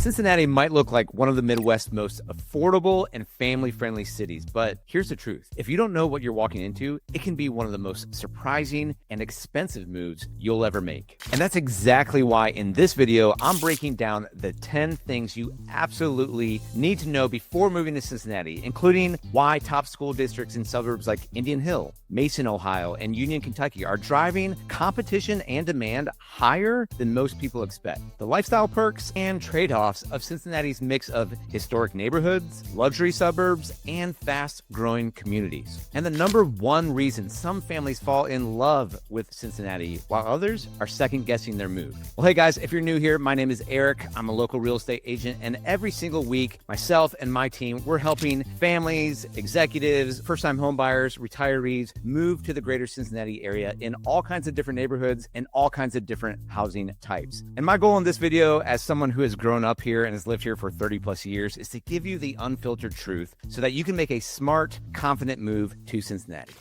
Cincinnati might look like one of the Midwest's most affordable and family-friendly cities, but here's the truth. If you don't know what you're walking into, it can be one of the most surprising and expensive moves you'll ever make. And that's exactly why in this video, I'm breaking down the 10 things you absolutely need to know before moving to Cincinnati, including why top school districts in suburbs like Indian Hill, Mason, Ohio, and Union, Kentucky are driving competition and demand higher than most people expect. The lifestyle perks and trade-offs of Cincinnati's mix of historic neighborhoods, luxury suburbs, and fast-growing communities. And the number one reason some families fall in love with Cincinnati, while others are second-guessing their move. Well, hey guys, if you're new here, my name is Eric. I'm a local real estate agent, and every single week, myself and my team, we're helping families, executives, first-time homebuyers, retirees move to the greater Cincinnati area in all kinds of different neighborhoods and all kinds of different housing types. And my goal in this video, as someone who has grown up here and has lived here for 30 plus years, is to give you the unfiltered truth so that you can make a smart, confident move to Cincinnati.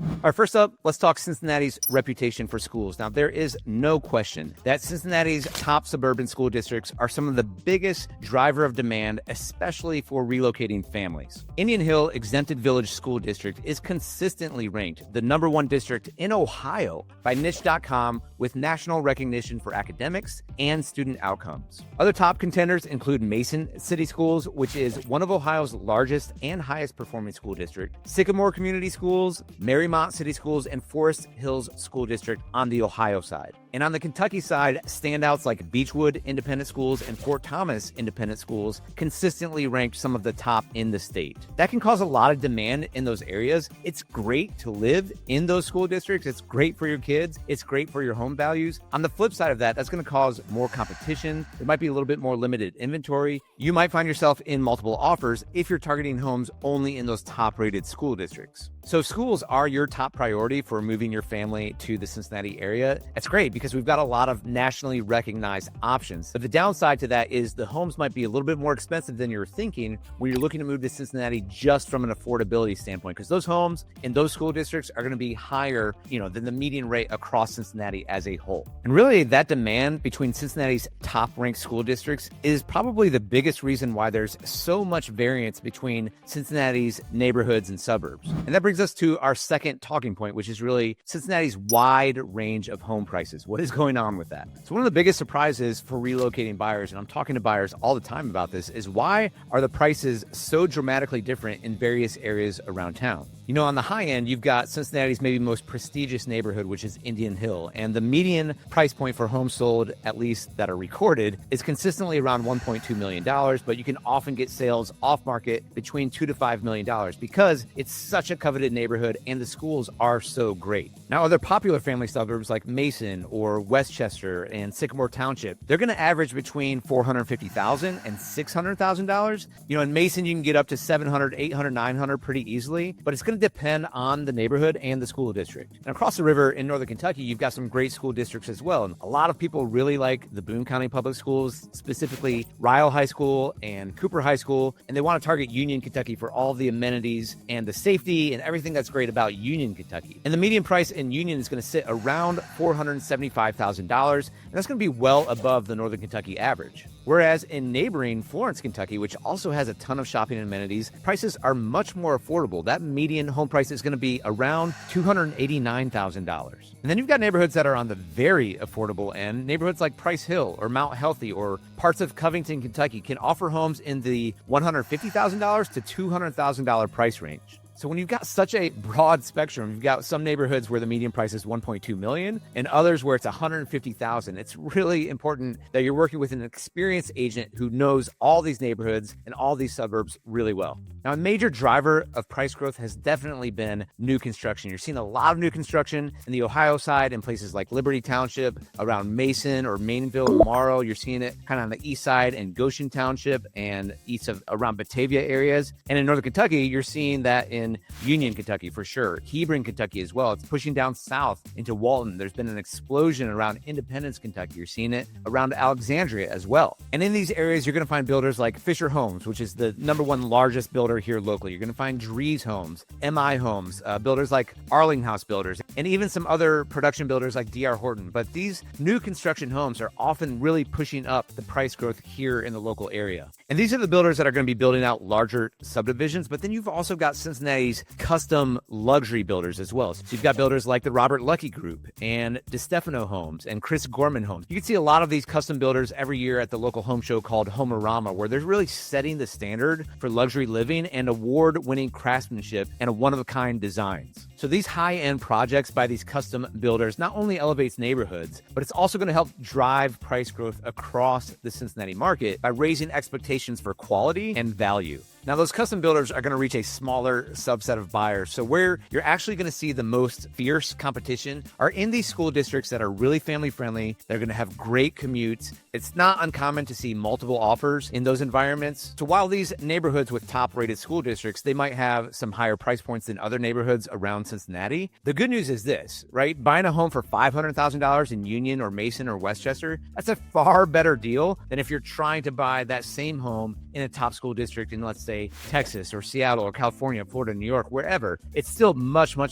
All right, first up, let's talk Cincinnati's reputation for schools. Now, there is no question that Cincinnati's top suburban school districts are some of the biggest driver of demand, especially for relocating families. Indian Hill Exempted Village School District is consistently ranked the #1 district in Ohio by niche.com with national recognition for academics and student outcomes. Other top contenders include Mason City Schools, which is one of Ohio's largest and highest performing school district, Sycamore Community Schools, Marymount City Schools, and Forest Hills School District on the Ohio side. And on the Kentucky side, standouts like Beechwood Independent Schools and Fort Thomas Independent Schools consistently ranked some of the top in the state. That can cause a lot of demand in those areas. It's great to live in those school districts. It's great for your kids. It's great for your home values. On the flip side of that, that's going to cause more competition. There might be a little bit more limited inventory. You might find yourself in multiple offers if you're targeting homes only in those top-rated school districts. So if schools are your top priority for moving your family to the Cincinnati area, that's great because we've got a lot of nationally recognized options. But the downside to that is the homes might be a little bit more expensive than you're thinking when you're looking to move to Cincinnati just from an affordability standpoint, because those homes in those school districts are going to be higher, than the median rate across Cincinnati as a whole. And really that demand between Cincinnati's top ranked school districts is probably the biggest reason why there's so much variance between Cincinnati's neighborhoods and suburbs. And that brings us to our second talking point, which is really Cincinnati's wide range of home prices. What is going on with that? So one of the biggest surprises for relocating buyers, and I'm talking to buyers all the time about this, is why are the prices so dramatically different in various areas around town? On the high end, you've got Cincinnati's maybe most prestigious neighborhood, which is Indian Hill. And the median price point for homes sold, at least that are recorded, is consistently around $1.2 million. But you can often get sales off market between $2 to $5 million because it's such a coveted neighborhood and the schools are so great. Now, other popular family suburbs like Mason or Westchester and Sycamore Township, they're going to average between $450,000 and $600,000. In Mason, you can get up to $700, $800, $900 pretty easily, but it's going to depend on the neighborhood and the school district. And across the river in Northern Kentucky, you've got some great school districts as well. And a lot of people really like the Boone County Public Schools, specifically Ryle High School and Cooper High School. And they want to target Union, Kentucky for all the amenities and the safety and everything that's great about Union, Kentucky. And the median price in Union is going to sit around $475,000. And that's going to be well above the Northern Kentucky average. Whereas in neighboring Florence, Kentucky, which also has a ton of shopping amenities, prices are much more affordable. That median home price is going to be around $289,000. And then you've got neighborhoods that are on the very affordable end. Neighborhoods like Price Hill or Mount Healthy or parts of Covington, Kentucky can offer homes in the $150,000 to $200,000 price range. So when you've got such a broad spectrum, you've got some neighborhoods where the median price is $1.2 million and others where it's $150,000. It's really important that you're working with an experienced agent who knows all these neighborhoods and all these suburbs really well. Now, a major driver of price growth has definitely been new construction. You're seeing a lot of new construction in the Ohio side in places like Liberty Township, around Mason or Mainville and Morrow. You're seeing it kind of on the east side in Goshen Township and east of around Batavia areas. And in Northern Kentucky, you're seeing that in in Union, Kentucky for sure. Hebron, Kentucky as well. It's pushing down south into Walton. There's been an explosion around Independence, Kentucky. You're seeing it around Alexandria as well. And in these areas, you're going to find builders like Fisher Homes, which is the #1 largest builder here locally. You're going to find Drees Homes, MI Homes, builders like Arling House Builders, and even some other production builders like D.R. Horton. But these new construction homes are often really pushing up the price growth here in the local area. And these are the builders that are going to be building out larger subdivisions. But then you've also got Cincinnati's custom luxury builders as well. So you've got builders like the Robert Lucky Group and DeStefano Homes and Chris Gorman Homes. You can see a lot of these custom builders every year at the local home show called Homerama, where they're really setting the standard for luxury living and award-winning craftsmanship and one-of-a-kind designs. So these high-end projects by these custom builders not only elevates neighborhoods, but it's also going to help drive price growth across the Cincinnati market by raising expectations for quality and value. Now, those custom builders are going to reach a smaller subset of buyers. So where you're actually going to see the most fierce competition are in these school districts that are really family friendly. They're going to have great commutes. It's not uncommon to see multiple offers in those environments. So while these neighborhoods with top rated school districts, they might have some higher price points than other neighborhoods around Cincinnati. The good news is this, right? Buying a home for $500,000 in Union or Mason or Westchester, that's a far better deal than if you're trying to buy that same home in a top school district in, let's say, Texas or Seattle or California, Florida, New York, wherever. It's still much more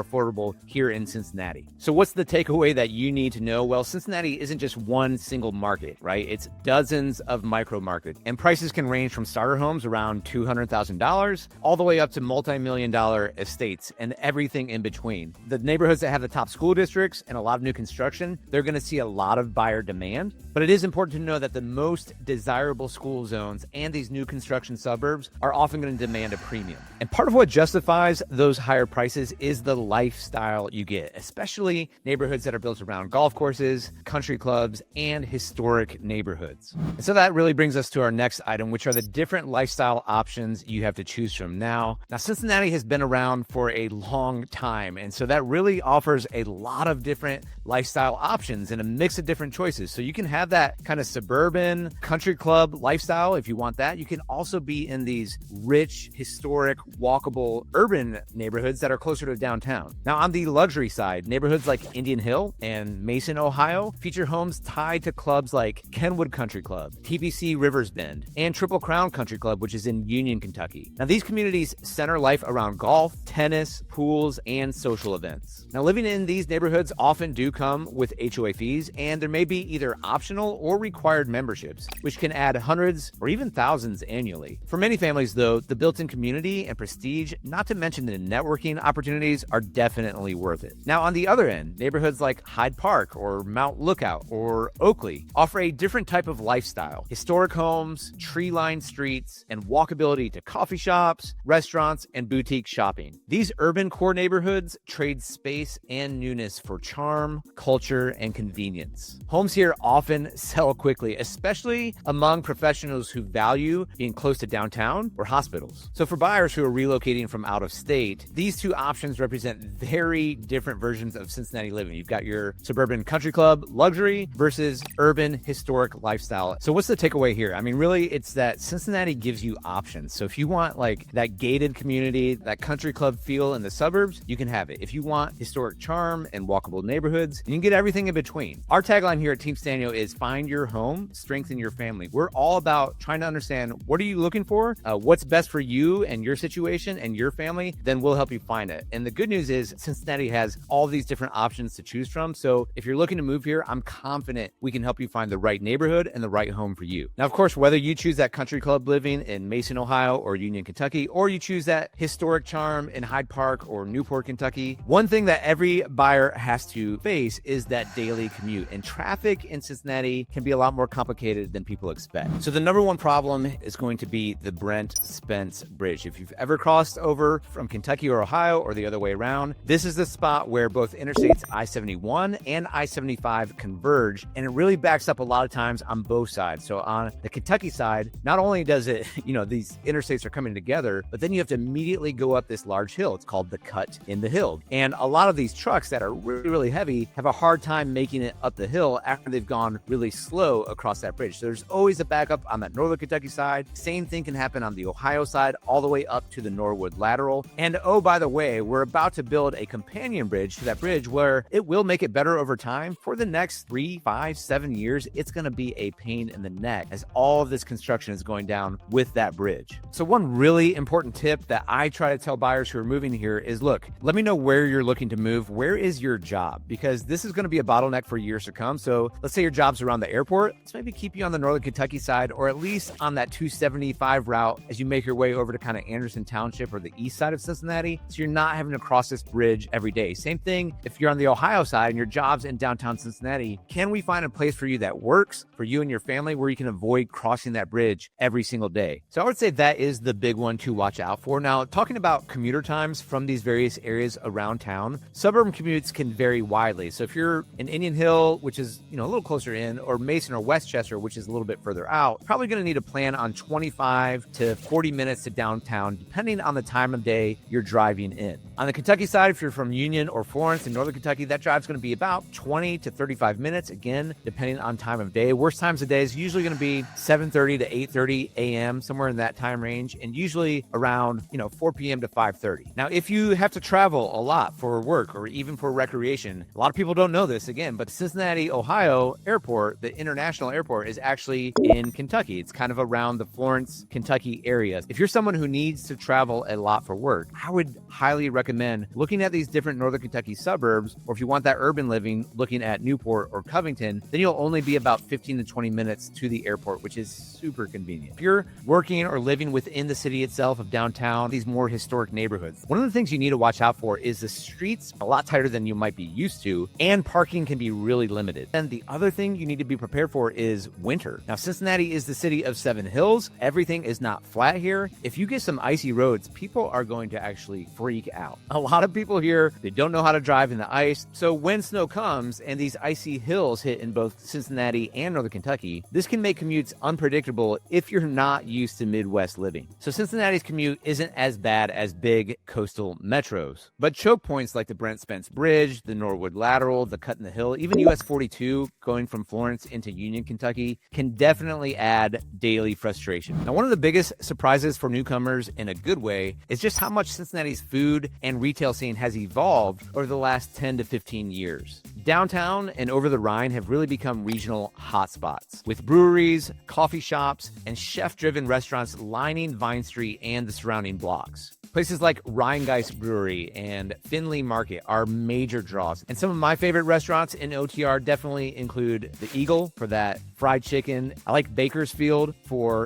affordable here in Cincinnati. So what's the takeaway that you need to know? Well, Cincinnati isn't just one single market, right? It's dozens of micro markets, and prices can range from starter homes around $200,000 all the way up to multi-million-dollar estates and everything in between. The neighborhoods that have the top school districts and a lot of new construction, they're going to see a lot of buyer demand. But it is important to know that the most desirable school zones and these new construction suburbs are often going to demand a premium. And part of what justifies those higher prices is the lifestyle you get, especially neighborhoods that are built around golf courses, country clubs, and historic neighborhoods. And so that really brings us to our next item, which are the different lifestyle options you have to choose from now. Now, Cincinnati has been around for a long time, and so that really offers a lot of different lifestyle options and a mix of different choices. So you can have that kind of suburban country club lifestyle if you want that. You can also be in these rich, historic, walkable urban neighborhoods that are closer to downtown. Now, on the luxury side, neighborhoods like Indian Hill and Mason, Ohio, feature homes tied to clubs like Kenwood Country Club, TPC Rivers Bend, and Triple Crown Country Club, which is in Union, Kentucky. Now, these communities center life around golf, tennis, pools, and social events. Now, living in these neighborhoods often do come with HOA fees, and there may be either optional or required memberships, which can add hundreds or even thousands annually. For many families, though, the built-in community and prestige, not to mention the networking opportunities, are definitely worth it. Now, on the other end, neighborhoods like Hyde Park or Mount Lookout or Oakley offer a different type of lifestyle. Historic homes, tree-lined streets, and walkability to coffee shops, restaurants, and boutique shopping. These urban core neighborhoods trade space and newness for charm, culture, and convenience. Homes here often sell quickly, especially among professionals who value being close to downtown or hospitals. So for buyers who are relocating from out of state, these two options represent very different versions of Cincinnati living. You've got your suburban country club luxury versus urban historic lifestyle. So what's the takeaway here? I mean, really, it's that Cincinnati gives you options. So if you want like that gated community, that country club feel in the suburbs, you can have it. If you want historic charm and walkable neighborhoods, you can get everything in between. Our tagline here at Team Sztanyo is find your home, strengthen your family. We're all about trying to understand what are you looking for, what's best for you and your situation and your family, then we'll help you find it. And the good news is Cincinnati has all these different options to choose from. So if you're looking to move here, I'm confident we can help you find the right neighborhood and the right home for you. Now, of course, whether you choose that country club living in Mason, Ohio or Union, Kentucky, or you choose that historic charm in Hyde Park or Newport, Kentucky, one thing that every buyer has to face is that daily commute. And traffic in Cincinnati can be a lot more complicated than people expect. So the number one problem is going to be the Brent Spence Bridge. If you've ever crossed over from Kentucky or Ohio or the other way around, this is the spot where both interstates I-71 and I-75 converge, and it really backs up a lot of times on both sides. So on the Kentucky side, not only does it, these interstates are coming together, but then you have to immediately go up this large hill. It's called the Cut in the Hill. And a lot of these trucks that are really, really heavy have a hard time making it up the hill after they've gone really slow across that bridge. So there's always a backup on that northern Kentucky side. Same thing can happen happen on the Ohio side all the way up to the Norwood Lateral. And oh, by the way, we're about to build a companion bridge to that bridge where it will make it better over time. For the next 3, 5, 7 years, it's going to be a pain in the neck as all of this construction is going down with that bridge. So one really important tip that I try to tell buyers who are moving here is, look, let me know where you're looking to move. Where is your job? Because this is going to be a bottleneck for years to come. So let's say your job's around the airport. Let's maybe keep you on the Northern Kentucky side, or at least on that 275 route as you make your way over to kind of Anderson Township or the east side of Cincinnati. So you're not having to cross this bridge every day. Same thing if you're on the Ohio side and your job's in downtown Cincinnati. Can we find a place for you that works for you and your family where you can avoid crossing that bridge every single day? So I would say that is the big one to watch out for. Now, talking about commuter times from these various areas around town, suburban commutes can vary widely. So if you're in Indian Hill, which is, a little closer in, or Mason or Westchester, which is a little bit further out, probably going to need a plan on 25 to 40 minutes to downtown, depending on the time of day you're driving in. On the Kentucky side, if you're from Union or Florence in Northern Kentucky, that drive's going to be about 20 to 35 minutes, again, depending on time of day. Worst times of day is usually going to be 7:30 to 8:30 a.m., somewhere in that time range, and usually around, 4 p.m. to 5:30. Now, if you have to travel a lot for work or even for recreation, a lot of people don't know this, again, but Cincinnati, Ohio airport, the international airport, is actually in Kentucky. It's kind of around the Florence, Kentucky area. If you're someone who needs to travel a lot for work, I would highly recommend looking at these different Northern Kentucky suburbs, or if you want that urban living, looking at Newport or Covington, then you'll only be about 15 to 20 minutes to the airport, which is super convenient. If you're working or living within the city itself of downtown, these more historic neighborhoods, one of the things you need to watch out for is the streets a lot tighter than you might be used to, and parking can be really limited. And the other thing you need to be prepared for is winter. Now, Cincinnati is the city of 7 hills. Everything is not flat here. If you get some icy roads, people are going to actually freak out. A lot of people here, they don't know how to drive in the ice. So when snow comes and these icy hills hit in both Cincinnati and Northern Kentucky, this can make commutes unpredictable if you're not used to Midwest living. So Cincinnati's commute isn't as bad as big coastal metros, but choke points like the Brent Spence Bridge, the Norwood Lateral, the Cut in the Hill, even US 42 going from Florence into Union, Kentucky, can definitely add daily frustration. Now, one of the biggest surprises for newcomers in a good way is just how much Cincinnati's food and retail scene has evolved over the last 10 to 15 years. Downtown and over the Rhine have really become regional hotspots, with breweries, coffee shops, and chef-driven restaurants lining Vine Street and the surrounding blocks. Places like Rheingeist Brewery and Finley Market are major draws. And some of my favorite restaurants in OTR definitely include the Eagle for that fried chicken. I like Bakersfield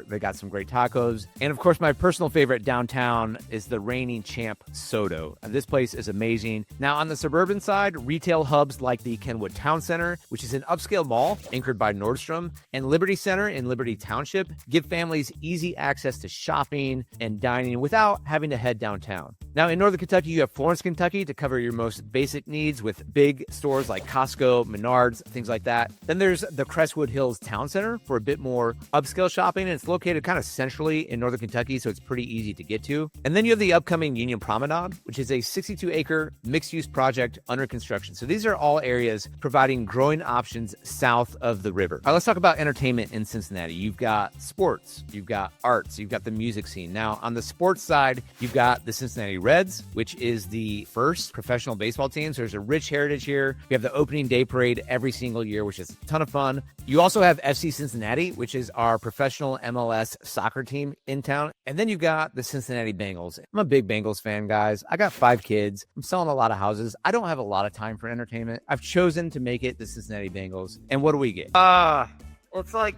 they got some great tacos. And of course, my personal favorite downtown is the Reigning Champ Soto. This place is amazing. Now, on the suburban side, retail hubs like the Kenwood Town Center, which is an upscale mall anchored by Nordstrom, and Liberty Center in Liberty Township give families easy access to shopping and dining without having to head downtown. Now, in Northern Kentucky, you have Florence, Kentucky to cover your most basic needs with big stores like Costco, Menards, things like that. Then there's the Crestwood Hills Town Center for a bit more upscale shopping, and it's located kind of centrally in Northern Kentucky, so it's pretty easy to get to. And then you have the upcoming Union Promenade, which is a 62-acre mixed-use project under construction. So these are all areas providing growing options south of the river. All right, let's talk about entertainment in Cincinnati. You've got sports, you've got arts, you've got the music scene. Now, on the sports side, you've got the Cincinnati Reds, which is the first professional baseball team. So there's a rich heritage here. We have the opening day parade every single year, which is a ton of fun. You also have FC Cincinnati, which is our professional MLS soccer team in town. And then you've got the Cincinnati Bengals. I'm a big Bengals fan, guys. I got 5 kids. I'm selling a lot of houses. I don't have a lot of time for entertainment. I've chosen to make it the Cincinnati Bengals. And what do we get? It's like,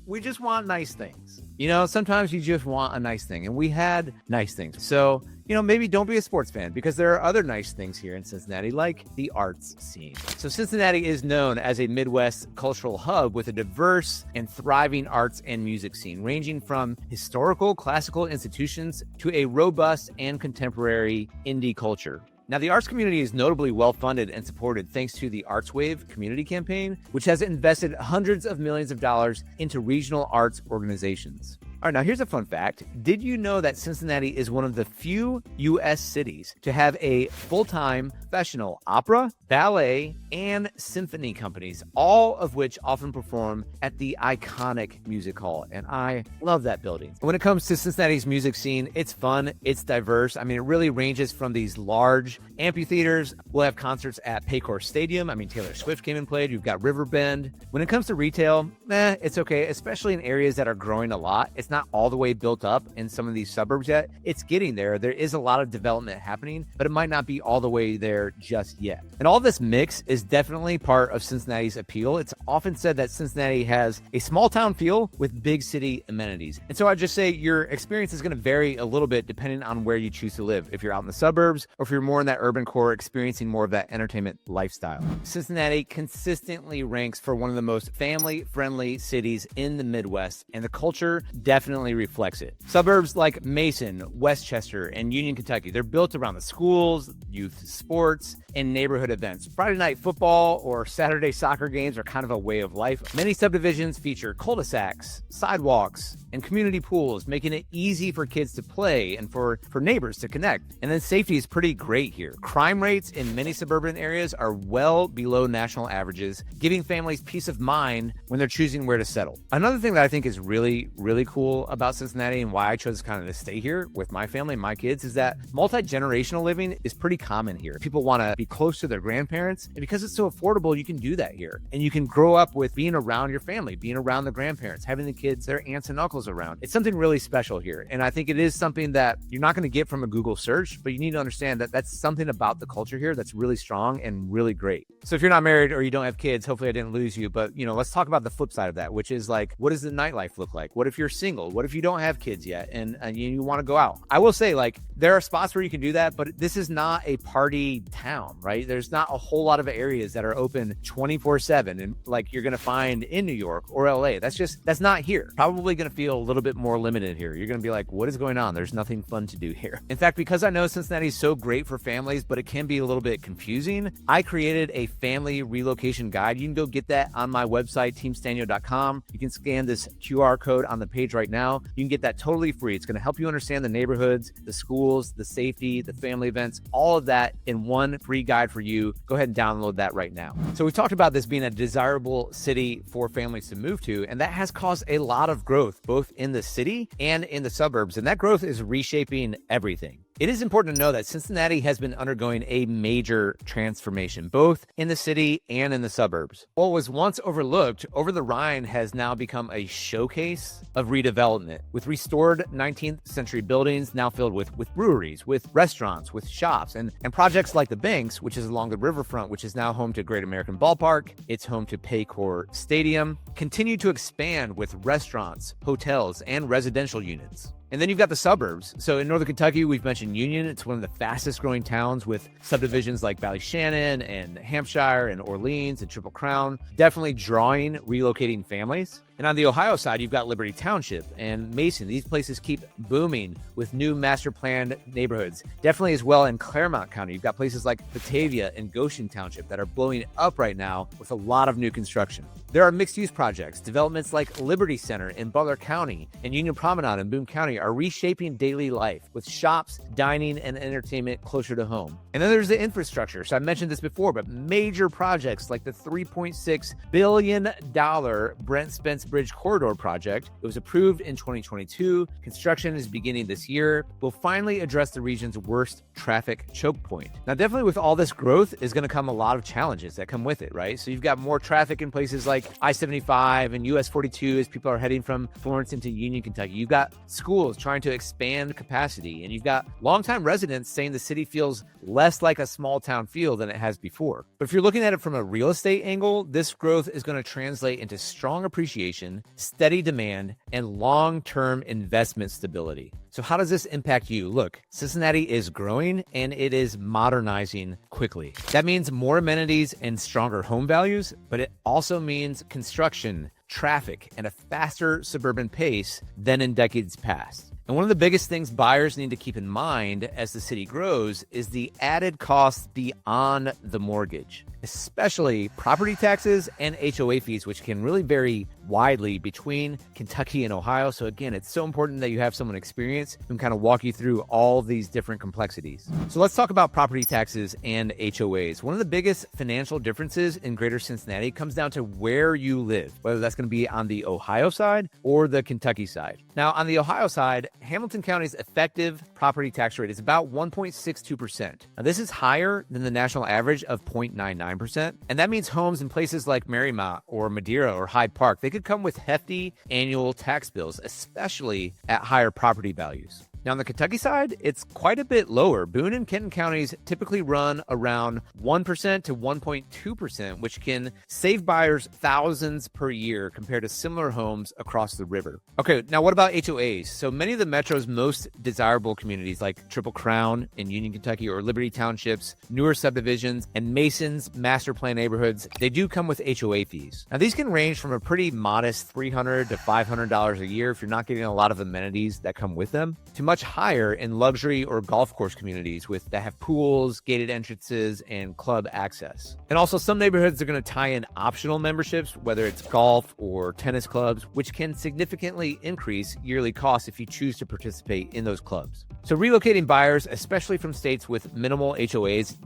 we just want nice things. Sometimes you just want a nice thing, and we had nice things. So, maybe don't be a sports fan, because there are other nice things here in Cincinnati, like the arts scene. So Cincinnati is known as a Midwest cultural hub with a diverse and thriving arts and music scene, ranging from historical classical institutions to a robust and contemporary indie culture. Now, the arts community is notably well-funded and supported thanks to the Arts Wave community campaign, which has invested hundreds of millions of dollars into regional arts organizations. All right, now here's a fun fact. Did you know that Cincinnati is one of the few U.S. cities to have a full-time professional opera, ballet, and symphony companies, all of which often perform at the iconic music hall? And I love that building. When it comes to Cincinnati's music scene, it's fun, it's diverse. I mean, it really ranges from these large amphitheaters. We'll have concerts at Paycor Stadium. I mean, Taylor Swift came and played. You've got Riverbend. When it comes to retail, it's okay, especially in areas that are growing a lot. It's not all the way built up in some of these suburbs yet. It's getting there. There is a lot of development happening, but it might not be all the way there just yet. And all this mix is definitely part of Cincinnati's appeal. It's often said that Cincinnati has a small town feel with big city amenities. And so I just say your experience is going to vary a little bit depending on where you choose to live. If you're out in the suburbs or if you're more in that urban core experiencing more of that entertainment lifestyle. Cincinnati consistently ranks for one of the most family-friendly cities in the Midwest, and the culture definitely reflects it. Suburbs like Mason, Westchester, and Union, Kentucky, they're built around the schools, youth sports, and neighborhood events. Friday night football or Saturday soccer games are kind of a way of life. Many subdivisions feature cul-de-sacs, sidewalks, and community pools, making it easy for kids to play and for neighbors to connect. And then safety is pretty great here. Crime rates in many suburban areas are well below national averages, giving families peace of mind when they're choosing where to settle. Another thing that I think is really, really cool about Cincinnati and why I chose kind of to stay here with my family and my kids is that multi-generational living is pretty common here. People want to be close to their grandparents, and because it's so affordable, you can do that here. And you can grow up with being around your family, being around the grandparents, having the kids, their aunts and uncles around. It's something really special here. And I think it is something that you're not going to get from a Google search, but you need to understand that that's something about the culture here that's really strong and really great. So if you're not married or you don't have kids, hopefully I didn't lose you, but let's talk about the flip side of that, which is like, what does the nightlife look like? What if you're single? What if you don't have kids yet and you want to go out? I will say, like, there are spots where you can do that, but this is not a party town, right? There's not a whole lot of areas that are open 24/7 and like you're going to find in New York or LA. That's not here. Probably going to feel a little bit more limited here. You're going to be like, what is going on? There's nothing fun to do here. In fact, because I know Cincinnati is so great for families, but it can be a little bit confusing, I created a family relocation guide. You can go get that on my website, teamsztanyo.com. You can scan this QR code on the page right now. You can get that totally free. It's going to help you understand the neighborhoods, the schools, the safety, the family events, all of that in one free guide for you. Go ahead and download that right now. So we talked about this being a desirable city for families to move to, and that has caused a lot of growth, both in the city and in the suburbs, and that growth is reshaping everything. It is important to know that Cincinnati has been undergoing a major transformation, both in the city and in the suburbs. What was once overlooked over the Rhine has now become a showcase of redevelopment, with restored 19th century buildings now filled with breweries, with restaurants, with shops, and projects like the Banks, which is along the riverfront, which is now home to Great American Ballpark. It's home to Paycor Stadium, continue to expand with restaurants, hotels, and residential units. And then you've got the suburbs. So in Northern Kentucky, we've mentioned Union. It's one of the fastest growing towns with subdivisions like Ballyshannon and Hampshire and Orleans and Triple Crown, definitely drawing relocating families. And on the Ohio side, you've got Liberty Township and Mason. These places keep booming with new master planned neighborhoods. Definitely as well in Claremont County. You've got places like Batavia and Goshen Township that are blowing up right now with a lot of new construction. There are mixed use projects. Developments like Liberty Center in Butler County and Union Promenade in Boone County are reshaping daily life with shops, dining, and entertainment closer to home. And then there's the infrastructure. So I mentioned this before, but major projects like the $3.6 billion Brent Spence Bridge Corridor project. It was approved in 2022. Construction is beginning this year. Will finally address the region's worst traffic choke point. Now, definitely with all this growth is going to come a lot of challenges that come with it, right? So you've got more traffic in places like I-75 and US 42 as people are heading from Florence into Union, Kentucky. You've got schools trying to expand capacity, and you've got longtime residents saying the city feels less like a small town feel than it has before. But if you're looking at it from a real estate angle, this growth is going to translate into strong appreciation, steady demand, and long-term investment stability. So how does this impact you? Look, Cincinnati is growing and it is modernizing quickly. That means more amenities and stronger home values, but it also means construction, traffic, and a faster suburban pace than in decades past. And one of the biggest things buyers need to keep in mind as the city grows is the added costs beyond the mortgage, especially property taxes and HOA fees, which can really vary widely between Kentucky and Ohio. So again, it's so important that you have someone experienced who can kind of walk you through all these different complexities. So let's talk about property taxes and HOAs. One of the biggest financial differences in Greater Cincinnati comes down to where you live, whether that's going to be on the Ohio side or the Kentucky side. Now, on the Ohio side, Hamilton County's effective property tax rate is about 1.62%. Now, this is higher than the national average of 0.99%. And that means homes in places like Marymount or Madeira or Hyde Park, they could come with hefty annual tax bills, especially at higher property values. Now, on the Kentucky side, it's quite a bit lower. Boone and Kenton counties typically run around 1% to 1.2%, which can save buyers thousands per year compared to similar homes across the river. Okay, now what about HOAs? So many of the Metro's most desirable communities like Triple Crown in Union, Kentucky, or Liberty Townships, newer subdivisions, and Mason's master plan neighborhoods, they do come with HOA fees. Now, these can range from a pretty modest $300 to $500 a year if you're not getting a lot of amenities that come with them, to much higher in luxury or golf course communities that have pools, gated entrances, and club access. And also some neighborhoods are going to tie in optional memberships, whether it's golf or tennis clubs, which can significantly increase yearly costs if you choose to participate in those clubs. So relocating buyers, especially from states with minimal HOAs,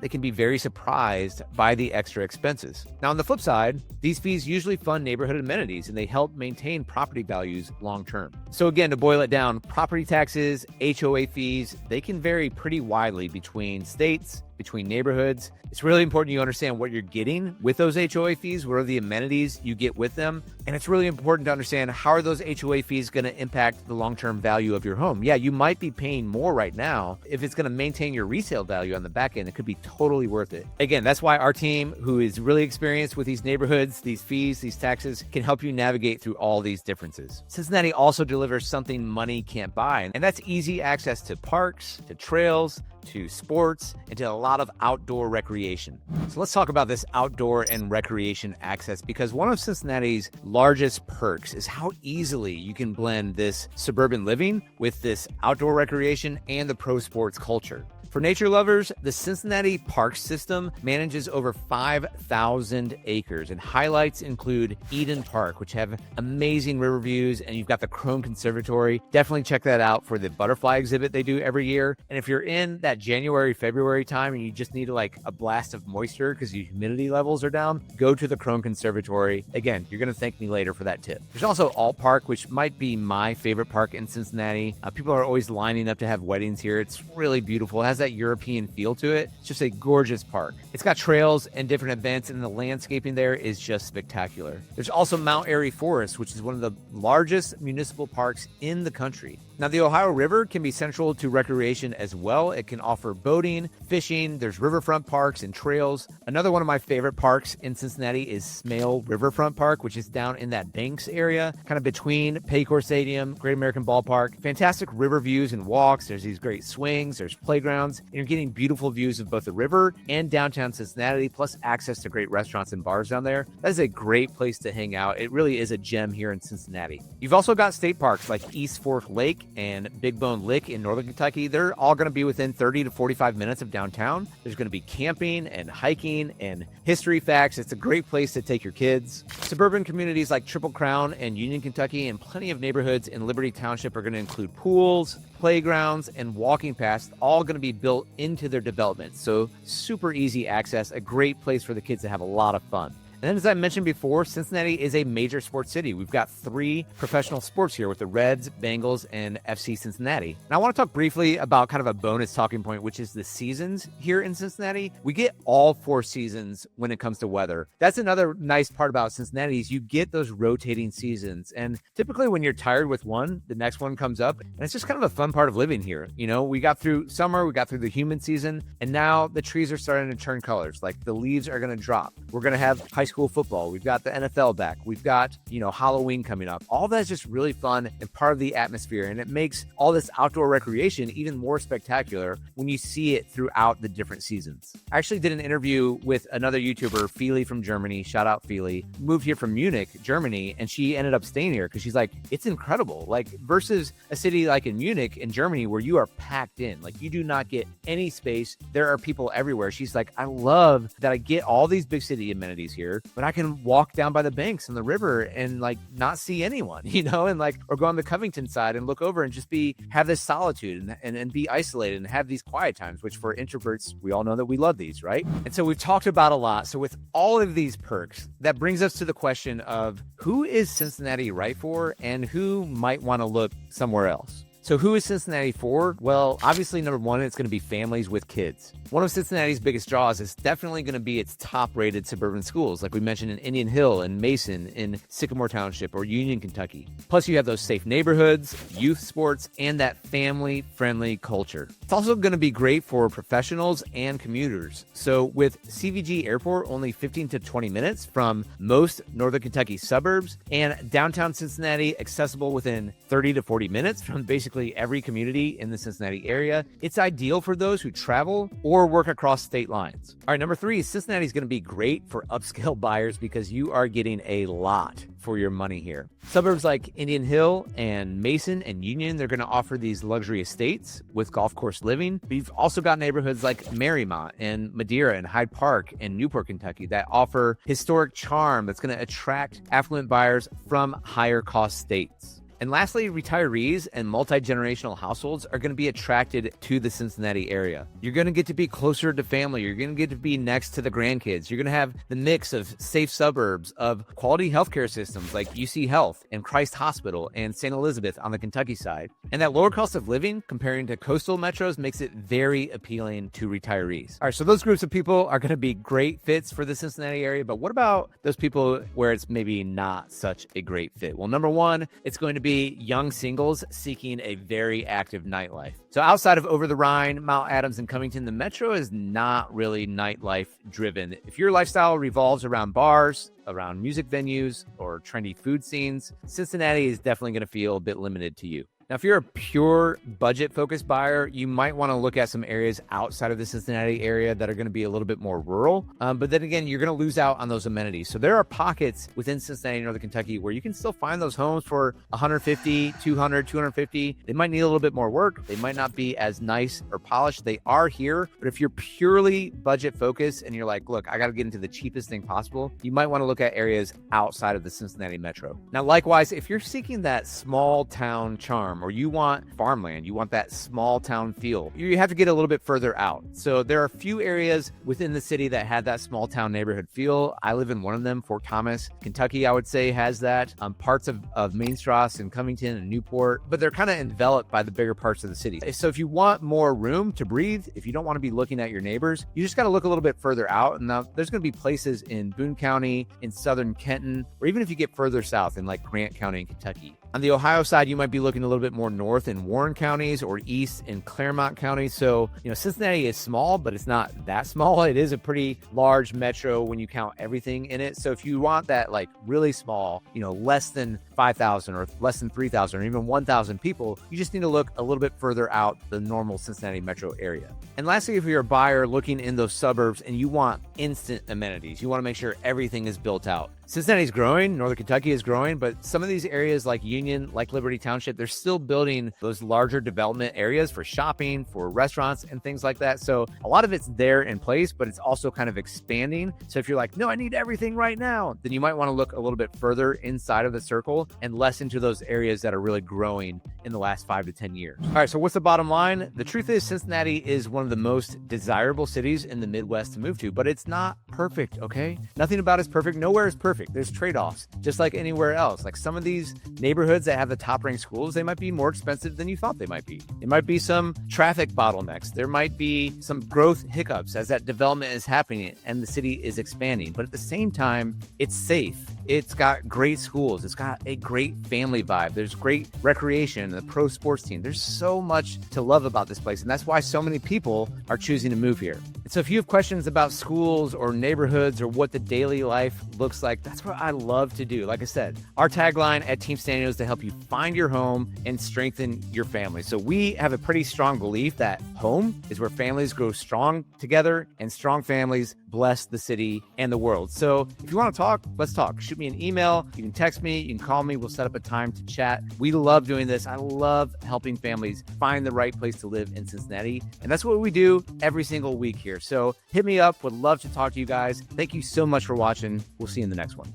they can be very surprised by the extra expenses. Now, on the flip side, these fees usually fund neighborhood amenities and they help maintain property values long term. So again, to boil it down, property taxes, HOA fees, they can vary pretty widely between states, between neighborhoods. It's really important you understand what you're getting with those HOA fees, what are the amenities you get with them, and it's really important to understand how are those HOA fees going to impact the long-term value of your home. Yeah, you might be paying more right now. If it's going to maintain your resale value on the back end, it could be totally worth it. Again, that's why our team, who is really experienced with these neighborhoods, these fees, these taxes, can help you navigate through all these differences. Cincinnati also delivers something money can't buy, and that's easy access to parks, to trails, to sports, and to a lot of outdoor recreation. So let's talk about this outdoor and recreation access, because one of Cincinnati's largest perks is how easily you can blend this suburban living with this outdoor recreation and the pro sports culture. For nature lovers, the Cincinnati Park System manages over 5,000 acres, and highlights include Eden Park, which have amazing river views, and you've got the Crone Conservatory. Definitely check that out for the butterfly exhibit they do every year. And if you're in that January, February time and you just need like a blast of moisture because your humidity levels are down, go to the Crone Conservatory. Again, you're going to thank me later for that tip. There's also Alt Park, which might be my favorite park in Cincinnati. People are always lining up to have weddings here. It's really beautiful. It has that European feel to it. It's just a gorgeous park. It's got trails and different events, and the landscaping there is just spectacular. There's also Mount Airy Forest, which is one of the largest municipal parks in the country. Now, the Ohio River can be central to recreation as well. It can offer boating, fishing. There's riverfront parks and trails. Another one of my favorite parks in Cincinnati is Smale Riverfront Park, which is down in that Banks area, kind of between Paycor Stadium, Great American Ballpark. Fantastic river views and walks. There's these great swings. There's playgrounds. And you're getting beautiful views of both the river and downtown Cincinnati, plus access to great restaurants and bars down there. That is a great place to hang out. It really is a gem here in Cincinnati. You've also got state parks like East Fork Lake and Big Bone Lick in northern Kentucky. They're all going to be within 30 to 45 minutes of downtown. There's going to be camping and hiking and history facts. It's a great place to take your kids. Suburban communities like Triple Crown and Union, Kentucky, and plenty of neighborhoods in Liberty Township are going to include pools, playgrounds, and walking paths, all going to be built into their development. So super easy access, a great place for the kids to have a lot of fun. And then, as I mentioned before, Cincinnati is a major sports city. We've got 3 professional sports here with the Reds, Bengals, and FC Cincinnati. And I want to talk briefly about kind of a bonus talking point, which is the seasons here in Cincinnati. We get all 4 seasons when it comes to weather. That's another nice part about Cincinnati is you get those rotating seasons. And typically when you're tired with one, the next one comes up. And it's just kind of a fun part of living here. You know, we got through summer, we got through the humid season, and now the trees are starting to turn colors. Like the leaves are going to drop. We're going to have high school football. We've got the NFL back. We've got, Halloween coming up. All that's just really fun and part of the atmosphere. And it makes all this outdoor recreation even more spectacular when you see it throughout the different seasons. I actually did an interview with another YouTuber, Feely from Germany. Shout out Feely. Moved here from Munich, Germany, and she ended up staying here because she's like, it's incredible. Like versus a city like in Munich in Germany where you are packed in. Like you do not get any space. There are people everywhere. She's like, I love that I get all these big city amenities here, but I can walk down by the banks on the river and like not see anyone, and like, or go on the Covington side and look over and just have this solitude and be isolated and have these quiet times, which for introverts, we all know that we love these, right? And so we've talked about a lot. So with all of these perks, that brings us to the question of who is Cincinnati right for and who might want to look somewhere else. So who is Cincinnati for? Well, obviously, number one, it's going to be families with kids. One of Cincinnati's biggest draws is definitely going to be its top-rated suburban schools, like we mentioned in Indian Hill and Mason, in Sycamore Township, or Union, Kentucky. Plus, you have those safe neighborhoods, youth sports, and that family-friendly culture. It's also going to be great for professionals and commuters. So with CVG Airport only 15 to 20 minutes from most Northern Kentucky suburbs, and downtown Cincinnati accessible within 30 to 40 minutes from basically every community in the Cincinnati area, it's ideal for those who travel or work across state lines. All right, number three, Cincinnati is going to be great for upscale buyers because you are getting a lot for your money here. Suburbs like Indian Hill and Mason and Union, they're going to offer these luxury estates with golf course living. We've also got neighborhoods like Marymount and Madeira and Hyde Park and Newport, Kentucky that offer historic charm that's going to attract affluent buyers from higher cost states. And lastly, retirees and multi-generational households are going to be attracted to the Cincinnati area. You're going to get to be closer to family. You're going to get to be next to the grandkids. You're going to have the mix of safe suburbs, of quality healthcare systems like UC Health and Christ Hospital and St. Elizabeth on the Kentucky side. And that lower cost of living comparing to coastal metros makes it very appealing to retirees. All right, so those groups of people are going to be great fits for the Cincinnati area. But what about those people where it's maybe not such a great fit? Well, number one, it's going to be young singles seeking a very active nightlife. So outside of Over the Rhine, Mount Adams, and Covington, the metro is not really nightlife driven. If your lifestyle revolves around bars, around music venues, or trendy food scenes, Cincinnati is definitely going to feel a bit limited to you. Now, if you're a pure budget-focused buyer, you might want to look at some areas outside of the Cincinnati area that are going to be a little bit more rural. But then again, you're going to lose out on those amenities. So there are pockets within Cincinnati, Northern Kentucky, where you can still find those homes for $150, $200, $250. They might need a little bit more work. They might not be as nice or polished. They are here. But if you're purely budget-focused and you're like, look, I got to get into the cheapest thing possible, you might want to look at areas outside of the Cincinnati metro. Now, likewise, if you're seeking that small town charm, or you want farmland, you want that small town feel, you have to get a little bit further out. So there are a few areas within the city that had that small town neighborhood feel. I live in one of them, Fort Thomas, Kentucky, I would say has that. Parts of Mainstrasse and Covington and Newport, but they're kind of enveloped by the bigger parts of the city. So if you want more room to breathe, if you don't want to be looking at your neighbors, you just got to look a little bit further out. And now there's going to be places in Boone County, in southern Kenton, or even if you get further south in like Grant County in Kentucky. On the Ohio side, you might be looking a little bit more north in Warren counties or east in Claremont County. So, Cincinnati is small, but it's not that small. It is a pretty large metro when you count everything in it. So if you want that like really small, less than 5,000 or less than 3,000 or even 1,000 people, you just need to look a little bit further out the normal Cincinnati metro area. And lastly, if you're a buyer looking in those suburbs and you want instant amenities, you want to make sure everything is built out. Cincinnati's growing, Northern Kentucky is growing, but some of these areas like Union, like Liberty Township, they're still building those larger development areas for shopping, for restaurants and things like that. So a lot of it's there in place, but it's also kind of expanding. So if you're like, no, I need everything right now, then you might want to look a little bit further inside of the circle and less into those areas that are really growing in the last 5 to 10 years. All right, so what's the bottom line? The truth is Cincinnati is one of the most desirable cities in the Midwest to move to, but it's not perfect, okay? Nothing about it's perfect. Nowhere is perfect. There's trade-offs, just like anywhere else. Like some of these neighborhoods that have the top-ranked schools, they might be more expensive than you thought they might be. It might be some traffic bottlenecks. There might be some growth hiccups as that development is happening and the city is expanding. But at the same time, it's safe. It's got great schools. It's got a great family vibe. There's great recreation, the pro sports team. There's so much to love about this place. And that's why so many people are choosing to move here. So if you have questions about schools or neighborhoods or what the daily life looks like, that's what I love to do. Like I said, our tagline at Team Sztanyo is to help you find your home and strengthen your family. So we have a pretty strong belief that home is where families grow strong together, and strong families bless the city and the world. So if you want to talk, let's talk. Shoot me an email. You can text me. You can call me. We'll set up a time to chat. We love doing this. I love helping families find the right place to live in Cincinnati. And that's what we do every single week here. So hit me up. Would love to talk to you guys. Thank you so much for watching. We'll see you in the next one.